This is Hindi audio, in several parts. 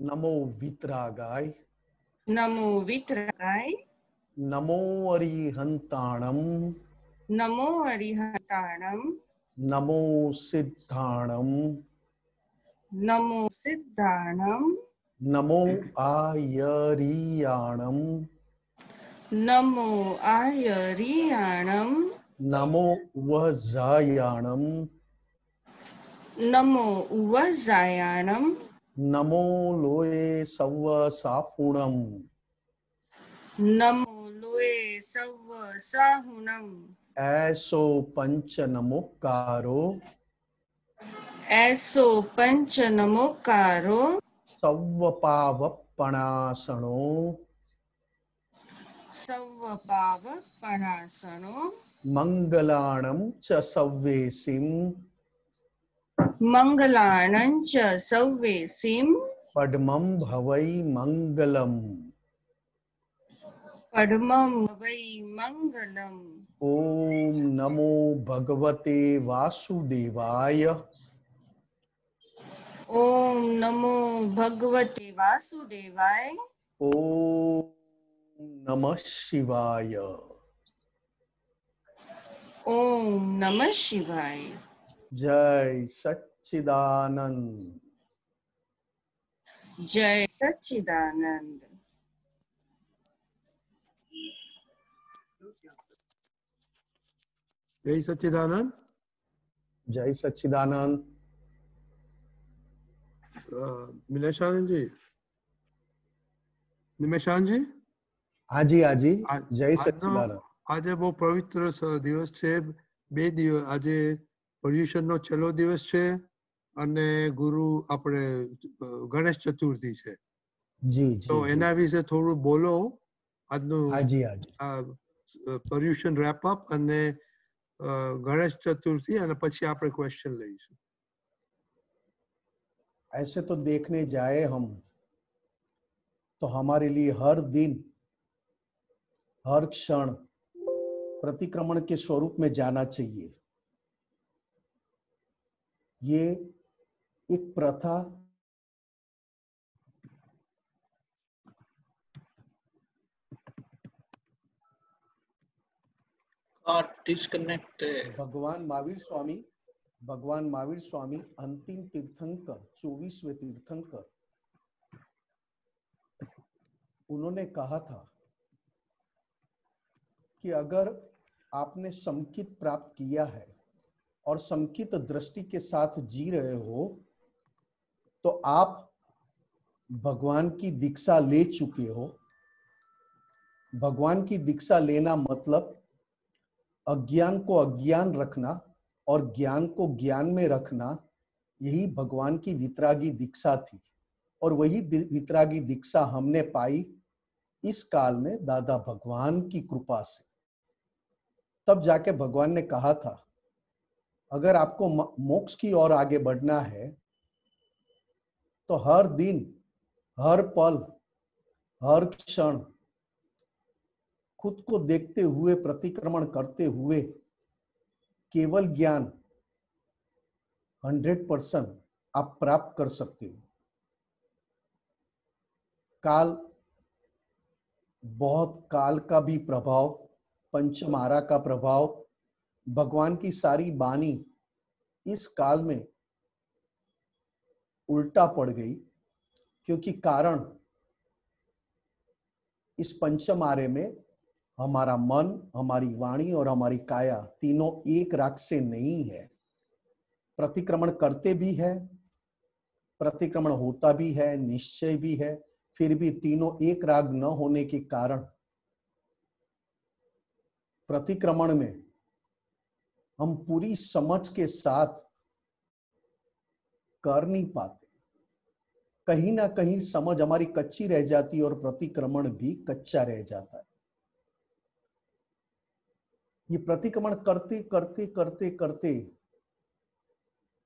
नमो वीतरागाय, नमो वितरागाय, नमो अरिहंताणम, नमो अरिहंताणम, नमो सिद्धाणम, नमो सिद्धाणम, नमो आयरियाणम, नमो आयरियाणम, नमो वजायाणम, नमो उवजायाणम, नमो लोये सव्वसापुणम, नमो लोए सव्व साहुणम, ऐसो पंच नमोकारो, ऐसो पंच नमोकारो, सव्वपावपणासनो, सव्व पाव पणासनो, मंगलाणं च सव्वेसिं, मंगलाणं च सव्वेसिं, पद्मं भवै मंगलम्। पद्मं वै मंगलम्। ओम नमो भगवते वासुदेवाय, ओम नमो भगवते वासुदेवाय, ओम नमः शिवाय। ओम नमः शिवाय। जय सच्चिदानंद। जय सच्चिदानंद। जय सच्चिदानंद। जय सच्चिदानंद। निमेशानंद जी, निमेशानंद जी, हाँ जी, हाँ जी। जय આજનો सच्चिदानंद। આજે બહુ પવિત્ર દિવસ છે. બે દિવસ, આજે પર્યુષણનો છેલ્લો દિવસ છે અને ગુરુ આપણે ગણેશ ચતુર્થી છે. जी તો जी जी। એના વિશે થોડું બોલો. આજનું हाँ जी, हाँ जी। પર્યુષણ રેપ અપ અને ગણેશ ચતુર્થી અને પછી આપણે ક્વેશ્ચન લઈશું. ऐसे तो देखने जाए हम तो हमारे लिए हर दिन हर क्षण प्रतिक्रमण के स्वरूप में जाना चाहिए। ये एक प्रथा डिस्कनेक्टेड। भगवान महावीर स्वामी अंतिम तीर्थंकर 24वें तीर्थंकर, उन्होंने कहा था कि अगर आपने समकित प्राप्त किया है और समकित दृष्टि के साथ जी रहे हो तो आप भगवान की दीक्षा ले चुके हो। भगवान की दीक्षा लेना मतलब अज्ञान को अज्ञान रखना और ज्ञान को ज्ञान में रखना, यही भगवान की वितरागी दीक्षा थी। और वही वितरागी दीक्षा हमने पाई इस काल में दादा भगवान की कृपा से। तब जाके भगवान ने कहा था, अगर आपको मोक्ष की ओर आगे बढ़ना है तो हर दिन, हर पल, हर क्षण खुद को देखते हुए, प्रतिक्रमण करते हुए केवल ज्ञान 100% आप प्राप्त कर सकते हो। काल, बहुत काल का भी प्रभाव, पंचमारा का प्रभाव, भगवान की सारी बानी इस काल में उल्टा पड़ गई, क्योंकि कारण इस पंचमारे में हमारा मन, हमारी वाणी और हमारी काया तीनों एक राग से नहीं है। प्रतिक्रमण करते भी है, प्रतिक्रमण होता भी है, निश्चय भी है, फिर भी तीनों एक राग न होने के कारण प्रतिक्रमण में हम पूरी समझ के साथ कर नहीं पाते। कहीं ना कहीं समझ हमारी कच्ची रह जाती है और प्रतिक्रमण भी कच्चा रह जाता है। ये प्रतिक्रमण करते करते करते करते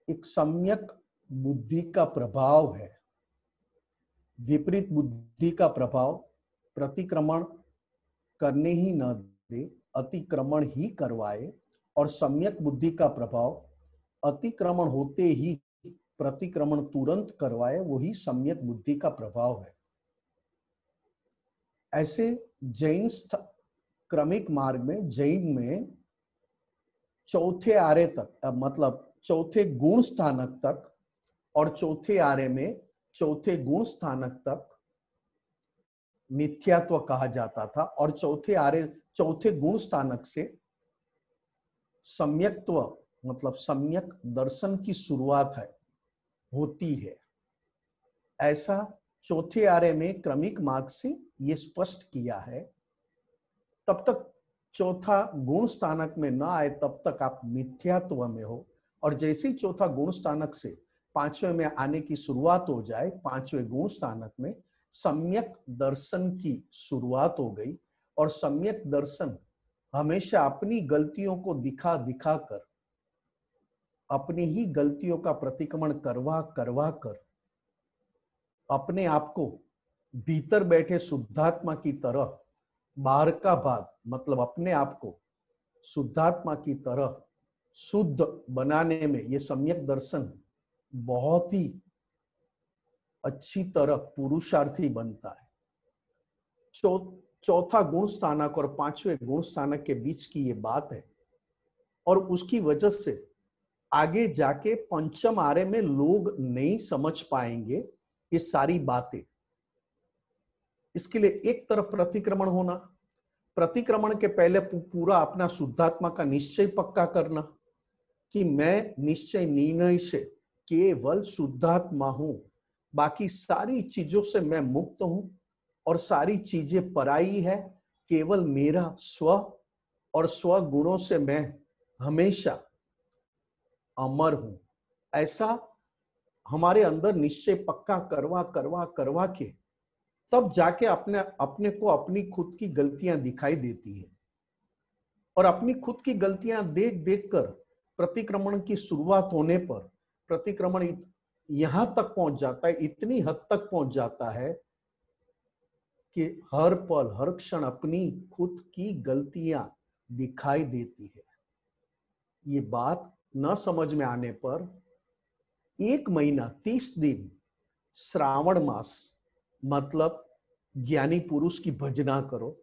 एक सम्यक बुद्धि का प्रभाव है। विपरीत बुद्धि का प्रभाव प्रतिक्रमण करने ही न दे, अतिक्रमण ही करवाए, और सम्यक बुद्धि का प्रभाव अतिक्रमण होते ही प्रतिक्रमण तुरंत करवाए, वही सम्यक बुद्धि का प्रभाव है। ऐसे जैन क्रमिक मार्ग में, जैन में चौथे आर्य तक, मतलब चौथे गुण स्थानक तक, और चौथे आर्य में चौथे गुण स्थानक तक मिथ्यात्व कहा जाता था, और चौथे गुण स्थानक से सम्यक्त्व मतलब सम्यक दर्शन की शुरुआत होती है। ऐसा चौथे आर्य में क्रमिक मार्ग से ये स्पष्ट किया है। तब तक चौथा गुण स्थानक में न आए तब तक आप मिथ्यात्व में हो, और जैसे ही चौथा गुण स्थानक से पांचवें में आने की शुरुआत हो जाए, पांचवें गुण स्थानक में सम्यक दर्शन की शुरुआत हो गई। और सम्यक दर्शन हमेशा अपनी गलतियों को दिखा दिखा कर, अपनी ही गलतियों का प्रतिक्रमण करवा करवा कर अपने आप को भीतर बैठे शुद्धात्मा की तरह, बाहर का भाग मतलब अपने आप को शुद्धात्मा की तरह शुद्ध बनाने में ये सम्यक दर्शन बहुत ही अच्छी तरह पुरुषार्थी बनता है। चौथा गुण स्थानक और पांचवें गुण स्थानक के बीच की ये बात है, और उसकी वजह से आगे जाके पंचम आर्य में लोग नहीं समझ पाएंगे ये सारी बातें। इसके लिए एक तरफ प्रतिक्रमण होना, प्रतिक्रमण के पहले पूरा अपना शुद्धात्मा का निश्चय पक्का करना कि मैं निश्चय निर्णय से केवल शुद्धात्मा हूं, बाकी सारी चीजों से मैं मुक्त हूं और सारी चीजें पराई है, केवल मेरा स्व और स्व गुणों से मैं हमेशा अमर हूं। ऐसा हमारे अंदर निश्चय पक्का करवा करवा करवा के तब जाके अपने को अपनी खुद की गलतियां दिखाई देती है, और अपनी खुद की गलतियां देख देख कर प्रतिक्रमण की शुरुआत होने पर प्रतिक्रमण यहां तक पहुंच जाता है, इतनी हद तक पहुंच जाता है कि हर पल हर क्षण अपनी खुद की गलतियां दिखाई देती है। ये बात न समझ में आने पर 1 महीना 30 दिन श्रावण मास मतलब ज्ञानी पुरुष की भजना करो,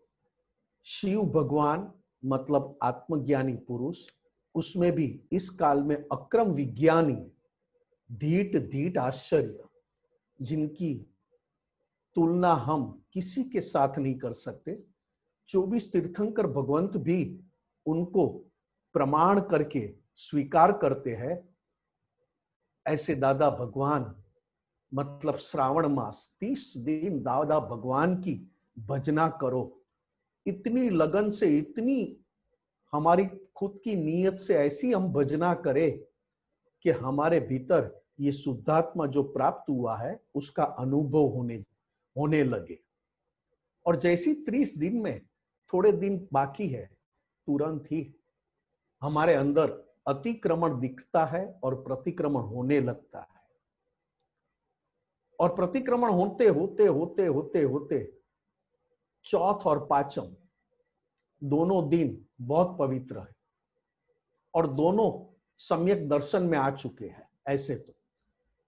शिव भगवान मतलब आत्मज्ञानी पुरुष, उसमें भी इस काल में अक्रम विज्ञानी धीट धीट आश्चर्य जिनकी तुलना हम किसी के साथ नहीं कर सकते, 24 तीर्थंकर भगवंत भी उनको प्रमाण करके स्वीकार करते हैं। ऐसे दादा भगवान मतलब श्रावण मास 30 दिन दादा भगवान की भजना करो, इतनी लगन से, इतनी हमारी खुद की नीयत से ऐसी हम भजना करें कि हमारे भीतर ये शुद्धात्मा जो प्राप्त हुआ है उसका अनुभव होने लगे। और जैसी 30 दिन में थोड़े दिन बाकी है, तुरंत ही हमारे अंदर अतिक्रमण दिखता है और प्रतिक्रमण होने लगता है। और प्रतिक्रमण होते होते होते होते होते चौथ और पांचम दोनों दिन बहुत पवित्र है और दोनों सम्यक दर्शन में आ चुके हैं। ऐसे तो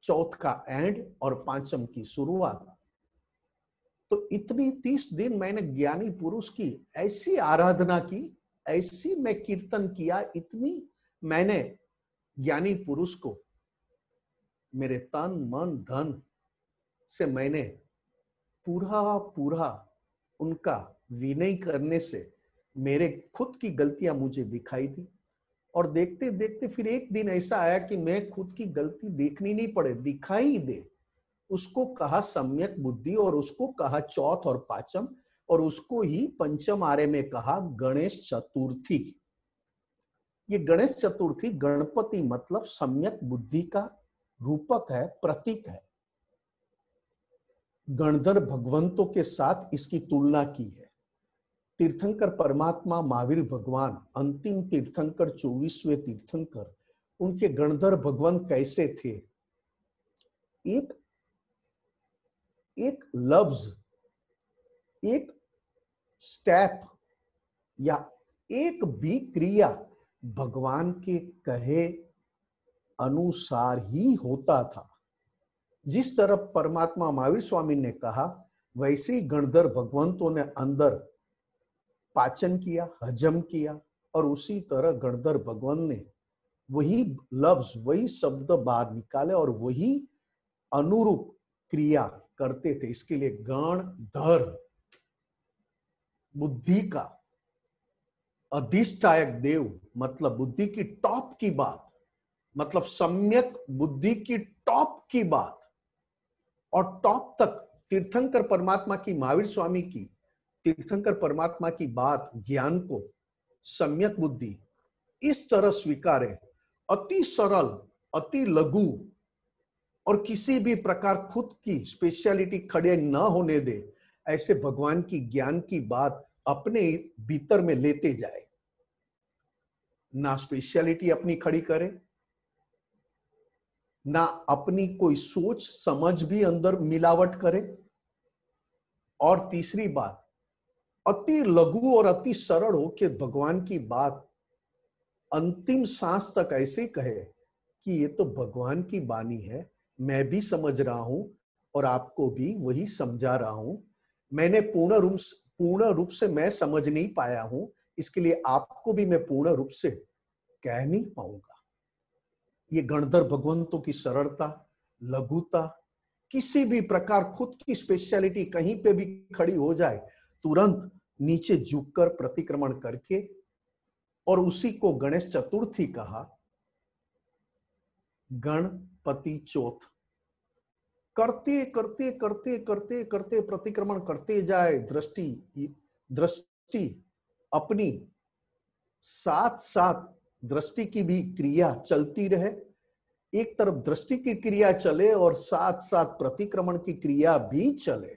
चौथ का एंड और पांचम की शुरुआत। तो इतनी 30 दिन मैंने ज्ञानी पुरुष की ऐसी आराधना की, ऐसी मैं कीर्तन किया, इतनी मैंने ज्ञानी पुरुष को मेरे तन मन धन से मैंने पूरा उनका विनय करने से मेरे खुद की गलतियां मुझे दिखाई दी। और देखते देखते फिर एक दिन ऐसा आया कि मैं खुद की गलती देखनी नहीं पड़े, दिखाई दे। उसको कहा सम्यक बुद्धि, और उसको कहा चौथ और पांचम, और उसको ही पंचम आर्य में कहा गणेश चतुर्थी। ये गणेश चतुर्थी गणपति मतलब सम्यक बुद्धि का रूपक है, प्रतीक है। गणधर भगवंतों के साथ इसकी तुलना की है। तीर्थंकर परमात्मा महावीर भगवान अंतिम तीर्थंकर 24वें तीर्थंकर, उनके गणधर भगवंत कैसे थे? एक लफ्ज, एक स्टेप या एक भी क्रिया भगवान के कहे अनुसार ही होता था। जिस तरह परमात्मा महावीर स्वामी ने कहा, वैसे ही गणधर भगवंतों ने अंदर पाचन किया, हजम किया, और उसी तरह गणधर भगवान ने वही लफ्ज, वही शब्द बाहर निकाले और वही अनुरूप क्रिया करते थे। इसके लिए गणधर, बुद्धि का अधिष्ठायक देव, मतलब बुद्धि की टॉप की बात, मतलब सम्यक बुद्धि की टॉप की बात, और टॉप तक तीर्थंकर परमात्मा की, महावीर स्वामी की तीर्थंकर परमात्मा की बात, ज्ञान को सम्यक बुद्धि इस तरह स्वीकारे, अति सरल, अति लघु, और किसी भी प्रकार खुद की स्पेशलिटी खड़े न होने दे, ऐसे भगवान की ज्ञान की बात अपने भीतर में लेते जाए, ना स्पेशलिटी अपनी खड़ी करे, ना अपनी कोई सोच समझ भी अंदर मिलावट करे, और तीसरी बात, अति लघु और अति सरल हो के भगवान की बात अंतिम सांस तक ऐसे कहे कि ये तो भगवान की वाणी है, मैं भी समझ रहा हूं और आपको भी वही समझा रहा हूं, मैंने पूर्ण रूप से मैं समझ नहीं पाया हूं, इसके लिए आपको भी मैं पूर्ण रूप से कह नहीं पाऊंगा। ये गणधर भगवंतों की सरलता, लघुता, किसी भी प्रकार खुद की स्पेशलिटी कहीं पे भी खड़ी हो जाए, तुरंत नीचे झुककर प्रतिक्रमण करके, और उसी को गणेश चतुर्थी कहा, गणपति चौथ, करते करते करते करते करते प्रतिक्रमण करते जाए, दृष्टि अपनी साथ साथ दृष्टि की भी क्रिया चलती रहे, एक तरफ दृष्टि की क्रिया चले और साथ साथ प्रतिक्रमण की क्रिया भी चले,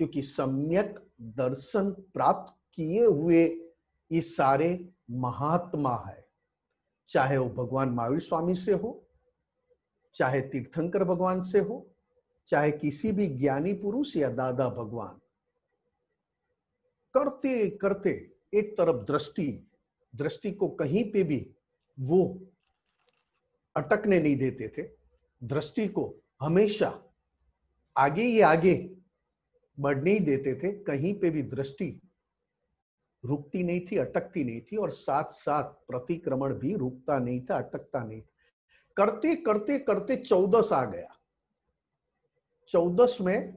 क्योंकि सम्यक दर्शन प्राप्त किए हुए ये सारे महात्मा है, चाहे वो भगवान महावीर स्वामी से हो, चाहे तीर्थंकर भगवान से हो, चाहे किसी भी ज्ञानी पुरुष या दादा भगवान, करते करते एक तरफ दृष्टि को कहीं पे भी वो अटकने नहीं देते थे, दृष्टि को हमेशा आगे ही आगे बढ़ने ही देते थे, कहीं पे भी दृष्टि रुकती नहीं थी, अटकती नहीं थी, और साथ साथ प्रतिक्रमण भी रुकता नहीं था, अटकता नहीं था। करते करते करते 14 आ गया। 14 में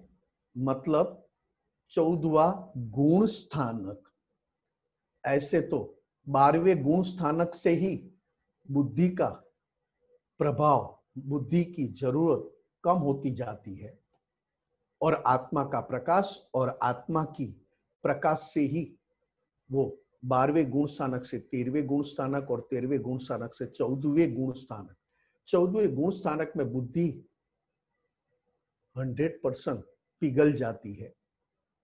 मतलब 14वां गुण स्थानक। ऐसे तो 12वें गुण स्थानक से ही बुद्धि का प्रभाव, बुद्धि की जरूरत कम होती जाती है, और आत्मा का प्रकाश और आत्मा की प्रकाश से ही वो 12वें गुण स्थानक से 13वें गुण स्थानक, और 13वें गुण स्थानक से 14वें गुण स्थानक। 14वें गुण स्थानक में बुद्धि 100% पिघल जाती है,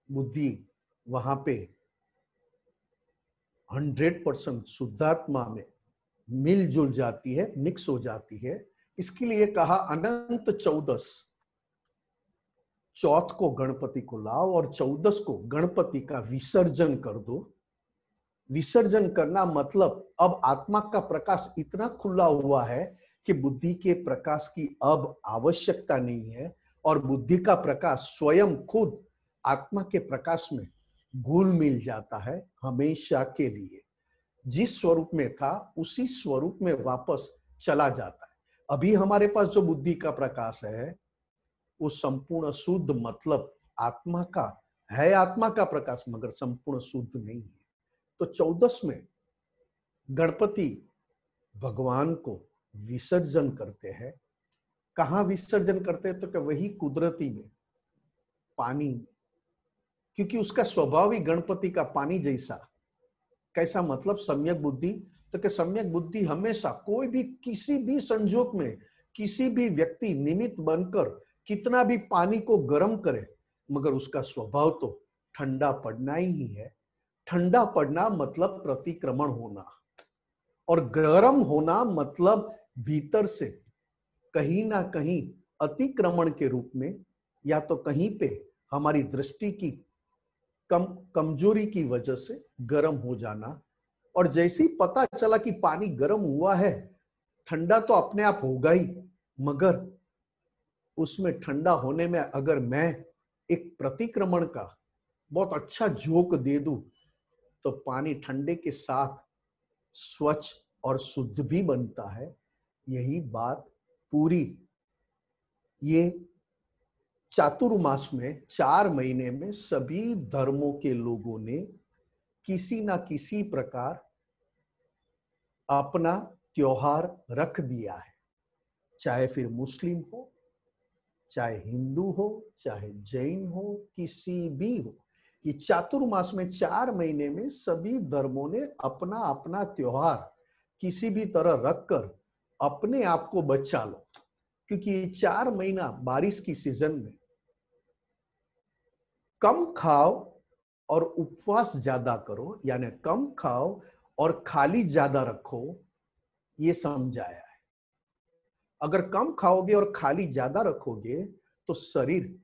बुद्धि वहां पे 100% शुद्धात्मा में मिलजुल जाती है, मिक्स हो जाती है। इसके लिए कहा अनंत 14, चौथ को गणपति को लाओ और 14 को गणपति का विसर्जन कर दो। विसर्जन करना मतलब अब आत्मा का प्रकाश इतना खुला हुआ है कि बुद्धि के प्रकाश की अब आवश्यकता नहीं है, और बुद्धि का प्रकाश स्वयं खुद आत्मा के प्रकाश में घुल मिल जाता है हमेशा के लिए। जिस स्वरूप में था उसी स्वरूप में वापस चला जाता है। अभी हमारे पास जो बुद्धि का प्रकाश है वो संपूर्ण शुद्ध, मतलब आत्मा का है, आत्मा का प्रकाश, मगर संपूर्ण शुद्ध नहीं है। तो 14 में गणपति भगवान को विसर्जन करते हैं। कहाँ विसर्जन करते हैं? तो क्या वही कुदरती में, पानी में, क्योंकि उसका स्वभाव ही गणपति का पानी जैसा। कैसा मतलब? सम्यक बुद्धि। तो क्या सम्यक बुद्धि हमेशा कोई भी किसी भी संजोग में किसी भी व्यक्ति निमित्त बनकर कितना भी पानी को गर्म करे, मगर उसका स्वभाव तो ठंडा पड़ना ही है। ठंडा पड़ना मतलब प्रतिक्रमण होना, और गर्म होना मतलब भीतर से कहीं ना कहीं अतिक्रमण के रूप में, या तो कहीं पे हमारी दृष्टि की कमजोरी की वजह से गर्म हो जाना। और जैसे ही पता चला कि पानी गर्म हुआ है, ठंडा तो अपने आप होगा ही, मगर उसमें ठंडा होने में अगर मैं एक प्रतिक्रमण का बहुत अच्छा झोंक दे दूं तो पानी ठंडे के साथ स्वच्छ और शुद्ध भी बनता है। यही बात पूरी ये चातुर्मास में 4 महीने में सभी धर्मों के लोगों ने किसी ना किसी प्रकार अपना त्योहार रख दिया है, चाहे फिर मुस्लिम हो, चाहे हिंदू हो, चाहे जैन हो, किसी भी हो। ये चातुर्मास में 4 महीने में सभी धर्मों ने अपना अपना त्योहार किसी भी तरह रखकर अपने आप को बचा लो, क्योंकि ये 4 महीना बारिश की सीजन में कम खाओ और उपवास ज्यादा करो, यानी कम खाओ और खाली ज्यादा रखो, ये समझाया है। अगर कम खाओगे और खाली ज्यादा रखोगे तो शरीर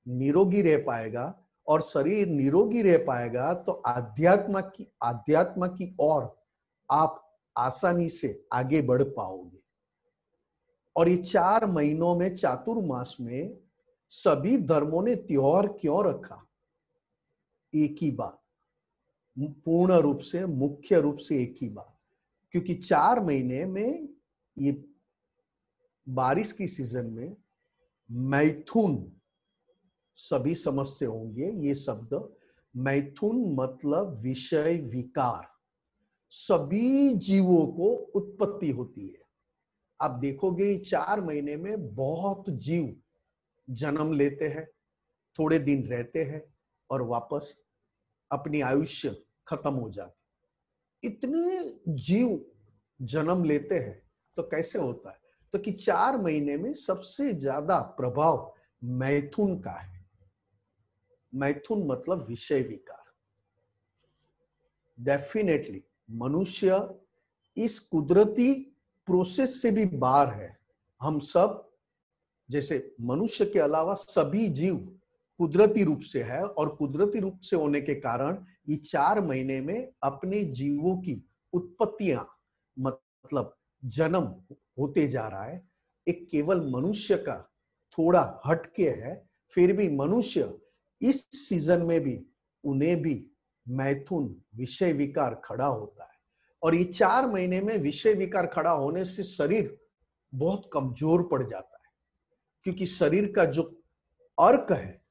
निरोगी रह पाएगा, और शरीर निरोगी रह पाएगा तो आध्यात्म की ओर आप आसानी से आगे बढ़ पाओगे। और ये 4 महीनों में चातुर्मास में सभी धर्मों ने त्योहार क्यों रखा? एक ही बात, पूर्ण रूप से, मुख्य रूप से एक ही बात, क्योंकि 4 महीने में ये बारिश की सीजन में मैथुन, सभी समझते होंगे ये शब्द, मैथुन मतलब विषय विकार, सभी जीवों को उत्पत्ति होती है। आप देखोगे 4 महीने में बहुत जीव जन्म लेते हैं, थोड़े दिन रहते हैं और वापस अपनी आयुष्य खत्म हो जाती। इतने जीव जन्म लेते हैं तो कैसे होता है? तो कि 4 महीने में सबसे ज्यादा प्रभाव मैथुन का है। मैथुन मतलब विषय विकार। डेफिनेटली मनुष्य इस कुदरती प्रोसेस से भी बाहर है। हम सब, जैसे मनुष्य के अलावा सभी जीव कुदरती रूप से है, और कुदरती रूप से होने के कारण ये 4 महीने में अपने जीवों की उत्पत्तियां, मतलब जन्म होते जा रहा है। एक केवल मनुष्य का थोड़ा हटके है, फिर भी मनुष्य इस सीजन में भी उन्हें भी मैथुन विषय विकार खड़ा होता है। और ये 4 महीने में विषय विकार खड़ा होने से शरीर बहुत कमजोर पड़ जाता है, क्योंकि शरीर का जो अर्क है,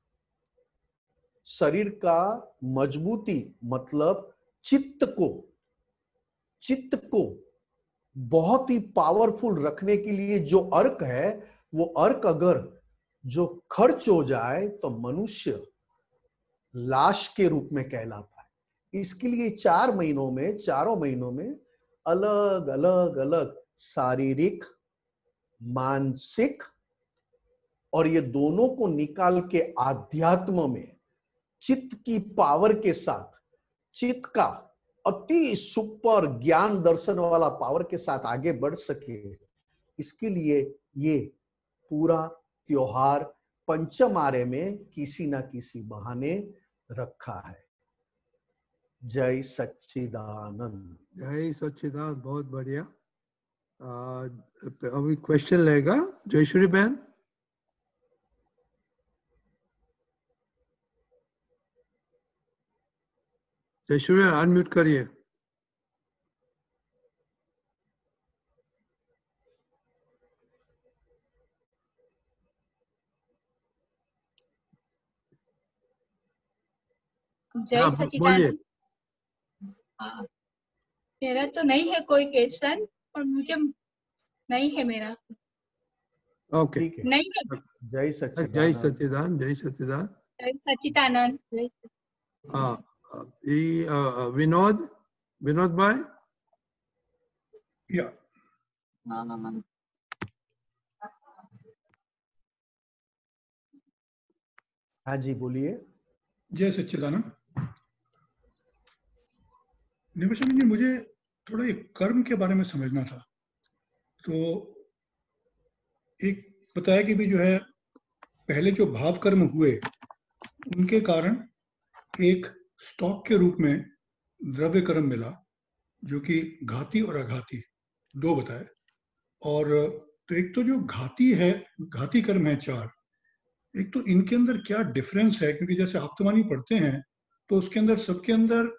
शरीर का मजबूती मतलब चित्त को बहुत ही पावरफुल रखने के लिए जो अर्क है, वो अर्क अगर जो खर्च हो जाए तो मनुष्य लाश के रूप में कहलाता है। इसके लिए 4 महीनों में, चारों महीनों में अलग अलग अलग शारीरिक, मानसिक और ये दोनों को निकाल के आध्यात्म में चित्त की पावर के साथ, चित्त का अति सुपर ज्ञान दर्शन वाला पावर के साथ आगे बढ़ सके, इसके लिए ये पूरा त्योहार पंचमारे में किसी ना किसी बहाने रखा है। जय सच्चिदानंद। जय सच्चिदानंद, बहुत बढ़िया। अभी क्वेश्चन लेगा जयश्री बहन। जयश्री अनम्यूट करिए। जय सच्चिदानंद। मेरा तो नहीं है कोई क्वेश्चन, और मुझे नहीं है मेरा। ओके, नहीं है। जय सच्चिदानंद। जय सच्चिदानंद, जय सच्चिदानंद। जय सच्चिदानंद। विनोद भाई। या हाँ जी, बोलिए। जय सच्चिदानंद। निवासानंद जी, मुझे थोड़ा ये कर्म के बारे में समझना था। तो एक बताया कि भी जो है पहले जो भाव कर्म हुए उनके कारण एक स्टॉक के रूप में द्रव्य कर्म मिला, जो कि घाती और अघाती दो बताए। और तो एक तो जो घाती है, घाती कर्म है 4, एक तो इनके अंदर क्या डिफरेंस है, क्योंकि जैसे हफ्तवानी पढ़ते हैं तो उसके अंदर सबके अंदर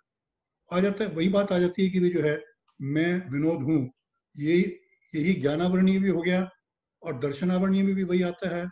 आ जाता है, वही बात आ जाती है कि जो है मैं विनोद हूँ, यही ज्ञानावरणीय भी हो गया और दर्शनावरणीय में भी वही आता है